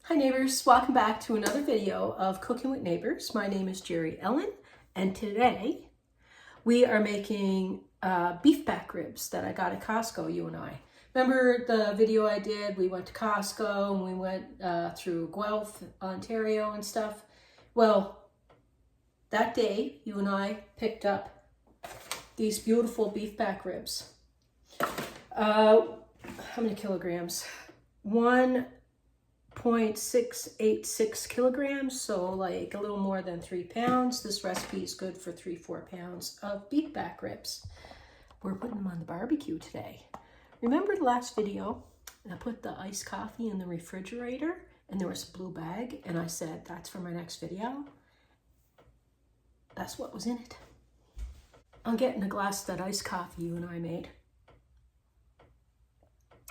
Hi neighbors, welcome back to another video of Cooking with Neighbors. My name is Jerri-ellen and today we are making beef back ribs that I got at Costco, you and I. Remember the video I did? We went to Costco and we went through Guelph, Ontario and stuff. Well, that day you and I picked up these beautiful beef back ribs. How many kilograms? 1.686 kilograms, so like a little more than 3 pounds. This recipe is good for 3-4 pounds of beef back ribs. We're putting them on the barbecue today. Remember the last video? I put the iced coffee in the refrigerator and there was a blue bag and I said that's for my next video. That's what was in it. I'm getting a glass of that iced coffee you and I made.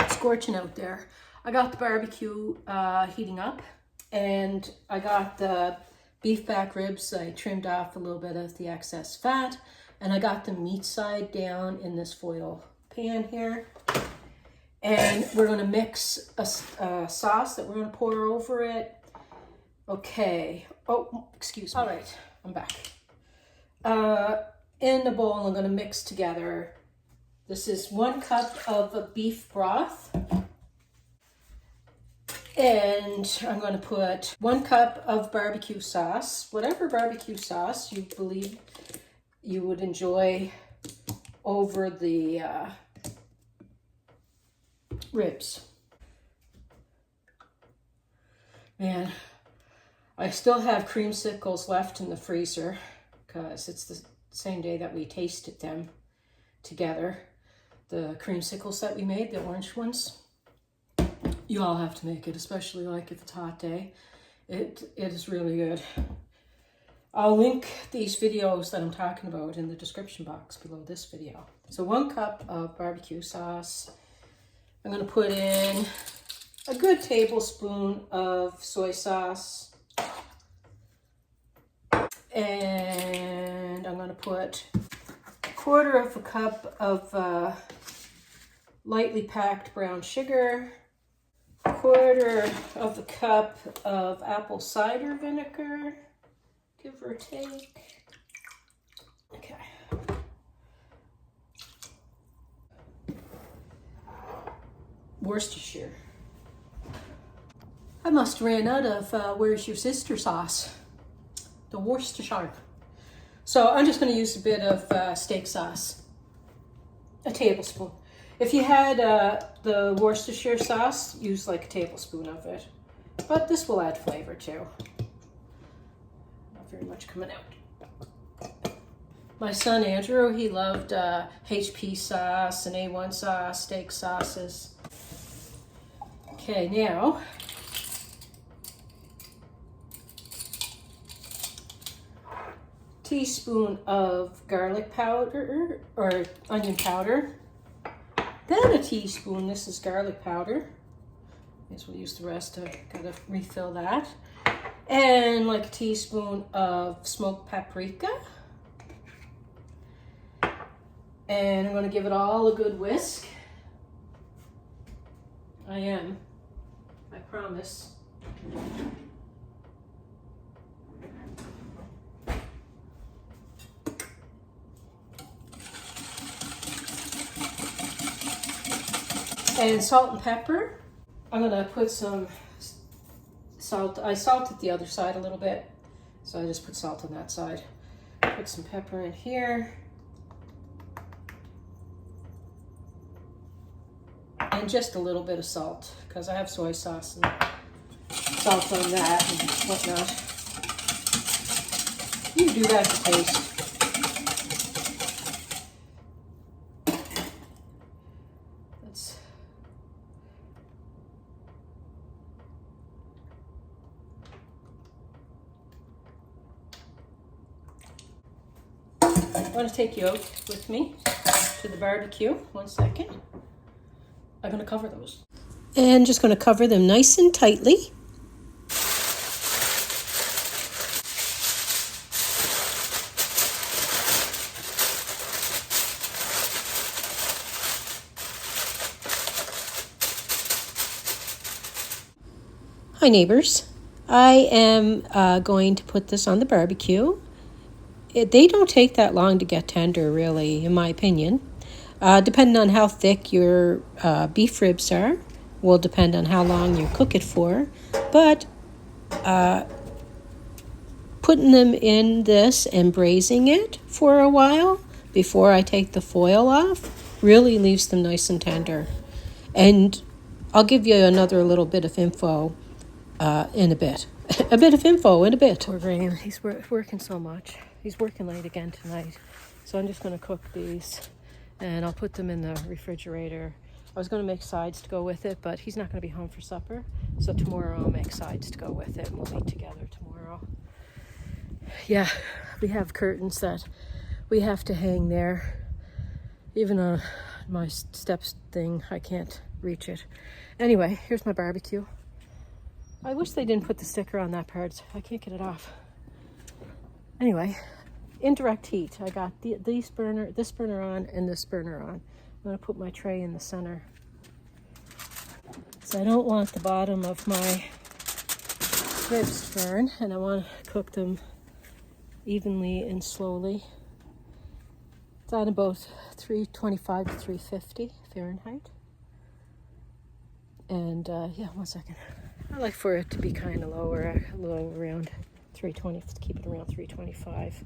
It's scorching out there. I got the barbecue heating up and I got the beef back ribs. I trimmed off a little bit of the excess fat and I got the meat side down in this foil pan here. And we're going to mix a sauce that we're going to pour over it. Okay. Oh, excuse me. All right, I'm back. In the bowl, I'm going to mix together. This is 1 cup of beef broth. And I'm going to put 1 cup of barbecue sauce, whatever barbecue sauce you believe you would enjoy over the ribs. Man, I still have creamsicles left in the freezer because it's the same day that we tasted them together. The creamsicles that we made, the orange ones. You all have to make it, especially like if it's a hot day. It is really good. I'll link these videos that I'm talking about in the description box below this video. So 1 cup of barbecue sauce. I'm going to put in a good tablespoon of soy sauce. And I'm going to put 1/4 cup of lightly packed brown sugar. 1/4 cup of apple cider vinegar, give or take. Okay. Worcestershire. I must have ran out of where's your sister sauce? The Worcestershire. So I'm just going to use a bit of steak sauce. A tablespoon. If you had the Worcestershire sauce, use like a tablespoon of it. But this will add flavor too. Not very much coming out. My son Andrew, he loved HP sauce and A1 sauce, steak sauces. Okay, now teaspoon of garlic powder or onion powder. Then a teaspoon, this is garlic powder. I guess we'll use the rest. I gotta refill that. And like a teaspoon of smoked paprika. And I'm gonna give it all a good whisk. I am, I promise. And salt and pepper. I'm gonna put some salt. I salted the other side a little bit, so I just put salt on that side. Put some pepper in here. And just a little bit of salt, because I have soy sauce and salt on that and whatnot. You can do that to taste. I want to take you out with me to the barbecue. 1 second. I'm going to cover those. And just going to cover them nice and tightly. Hi neighbors. I am going to put this on the barbecue. They don't take that long to get tender, really, in my opinion. Depending on how thick your beef ribs are, will depend on how long you cook it for. But putting them in this and braising it for a while before I take the foil off really leaves them nice and tender. And I'll give you another little bit of info in a bit. A bit of info in a bit. Poor Graham, he's working so much. He's working late again tonight. So I'm just going to cook these and I'll put them in the refrigerator. I was going to make sides to go with it, but he's not going to be home for supper. So tomorrow I'll make sides to go with it and we'll eat together tomorrow. Yeah, we have curtains that we have to hang there. Even on my steps thing, I can't reach it. Anyway, here's my barbecue. I wish they didn't put the sticker on that part. I can't get it off. Anyway, indirect heat. I got this burner on and this burner on. I'm going to put my tray in the center. So I don't want the bottom of my ribs to burn, and I want to cook them evenly and slowly. It's on about 325 to 350 Fahrenheit. And yeah, 1 second. I like for it to be kind of low around 320, to keep it around 325.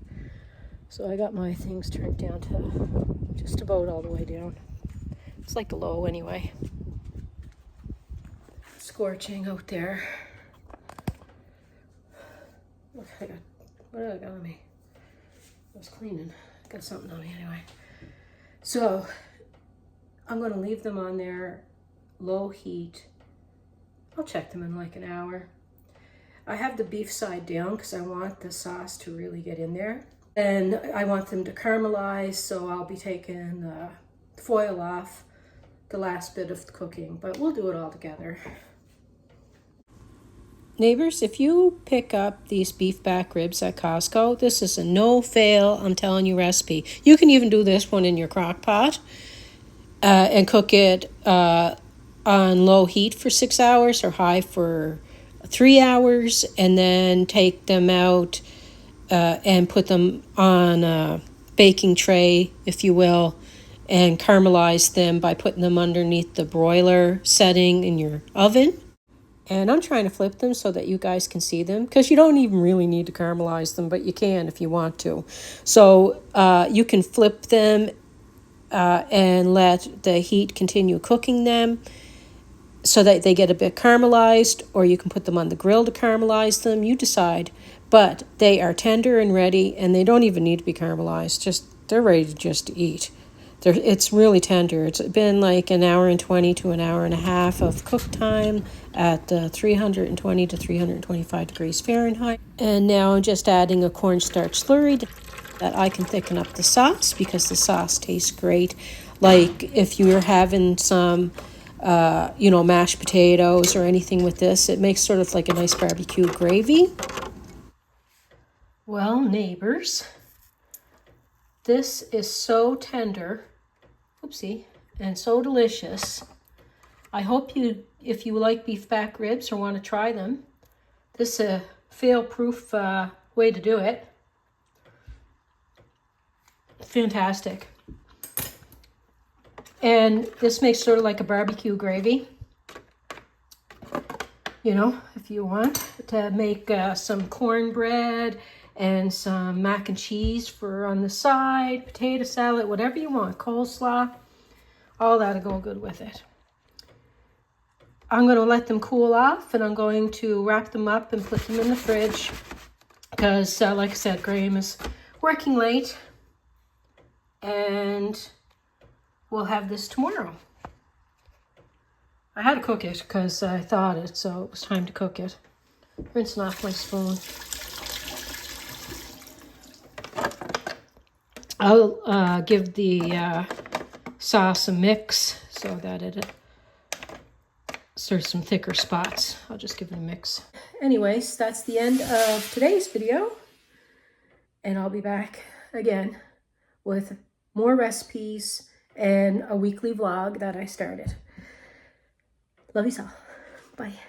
So I got my things turned down to just about all the way down. It's like the low anyway. Scorching out there. Look, what do I got on me? I was cleaning. I got something on me anyway. So I'm going to leave them on there, low heat. I'll check them in like an hour. I have the beef side down because I want the sauce to really get in there. And I want them to caramelize, so I'll be taking the foil off the last bit of the cooking, but we'll do it all together. Neighbors, if you pick up these beef back ribs at Costco, this is a no-fail, I'm telling you, recipe. You can even do this one in your crock pot and cook it on low heat for 6 hours or high for 3 hours, and then take them out and put them on a baking tray, if you will, and caramelize them by putting them underneath the broiler setting in your oven. And I'm trying to flip them so that you guys can see them, because you don't even really need to caramelize them, but you can if you want to. So you can flip them and let the heat continue cooking them so that they get a bit caramelized, or you can put them on the grill to caramelize them. You decide. But they are tender and ready, and they don't even need to be caramelized. They're ready to just eat. It's really tender. It's been like an hour and 20 to an hour and a half of cook time at 320 to 325 degrees Fahrenheit. And now I'm just adding a cornstarch slurry that I can thicken up the sauce, because the sauce tastes great. Like if you were having some mashed potatoes or anything with this, it makes sort of like a nice barbecue gravy. Well, neighbors, this is so tender, oopsie, and so delicious. I hope if you like beef back ribs or want to try them, this is a fail-proof way to do it. Fantastic. And this makes sort of like a barbecue gravy. You know, if you want to make some cornbread and some mac and cheese for on the side, potato salad, whatever you want, coleslaw, all that'll go good with it. I'm going to let them cool off, and I'm going to wrap them up and put them in the fridge because, like I said, Graham is working late, and we'll have this tomorrow. I had to cook it because I thawed it, so it was time to cook it. Rinsing off my spoon. I'll give the sauce a mix so that it serves some thicker spots. I'll just give it a mix. Anyways, that's the end of today's video. And I'll be back again with more recipes and a weekly vlog that I started. Love you all. Bye.